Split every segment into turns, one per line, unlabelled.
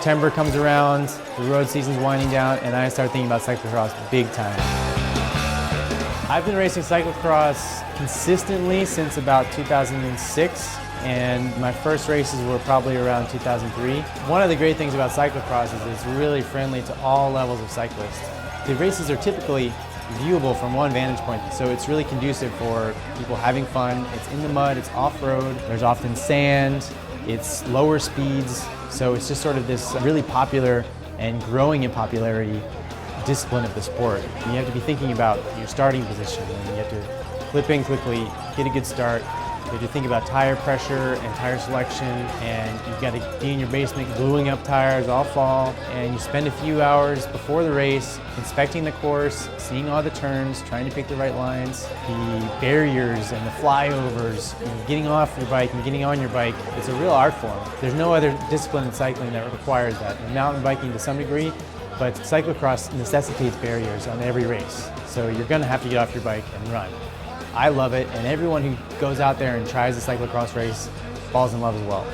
September comes around, the road season's winding down, and I start thinking about cyclocross big time. I've been racing cyclocross consistently since about 2006, and my first races were probably around 2003. One of the great things about cyclocross is it's really friendly to all levels of cyclists. The races are typically viewable from one vantage point, so it's really conducive for people having fun. It's in the mud, it's off-road, there's often sand, it's lower speeds, so it's just sort of this really popular and growing in popularity discipline of the sport. And you have to be thinking about your starting position, and you have to clip in quickly, get a good start. You have to think about tire pressure and tire selection, and you've got to be in your basement gluing up tires all fall, and you spend a few hours before the race inspecting the course, seeing all the turns, trying to pick the right lines, the barriers and the flyovers, getting off your bike and getting on your bike. It's a real art form. There's no other discipline in cycling that requires that. Mountain biking to some degree, but cyclocross necessitates barriers on every race. So you're going to have to get off your bike and run. I love it, and everyone who goes out there and tries a cyclocross race falls in love as well.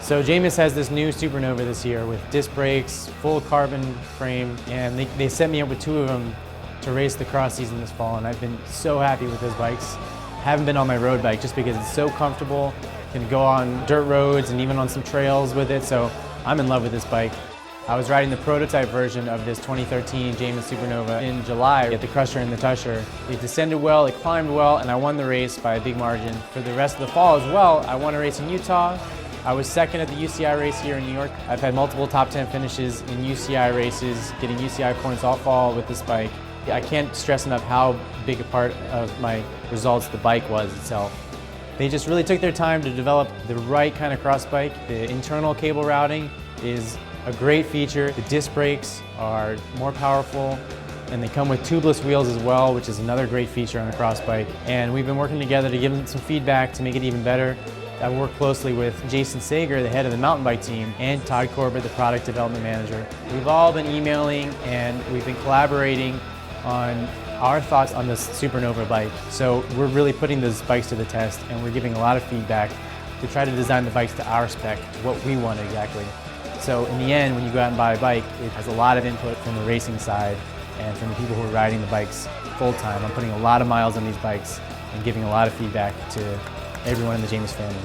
So Jameis has this new Supernova this year with disc brakes, full carbon frame, and they set me up with two of them to race the cross season this fall, and I've been so happy with those bikes. Haven't been on my road bike just because it's so comfortable, can go on dirt roads and even on some trails with it, so I'm in love with this bike. I was riding the prototype version of this 2013 Jameis Supernova in July at the Crusher and the Tusher. It descended well, it climbed well, and I won the race by a big margin. For the rest of the fall as well, I won a race in Utah. I was second at the UCI race here in New York. I've had multiple top 10 finishes in UCI races, getting UCI points all fall with this bike. I can't stress enough how big a part of my results the bike was itself. They just really took their time to develop the right kind of cross bike. The internal cable routing is a great feature. The disc brakes are more powerful, and they come with tubeless wheels as well, which is another great feature on a cross bike. And we've been working together to give them some feedback to make it even better. I work closely with Jason Sager, the head of the mountain bike team, and Todd Corbett, the product development manager. We've all been emailing and we've been collaborating on our thoughts on this Supernova bike. So we're really putting those bikes to the test, and we're giving a lot of feedback to try to design the bikes to our spec, what we want exactly. So in the end, when you go out and buy a bike, it has a lot of input from the racing side and from the people who are riding the bikes full time. I'm putting a lot of miles on these bikes and giving a lot of feedback to everyone in the Jameis family.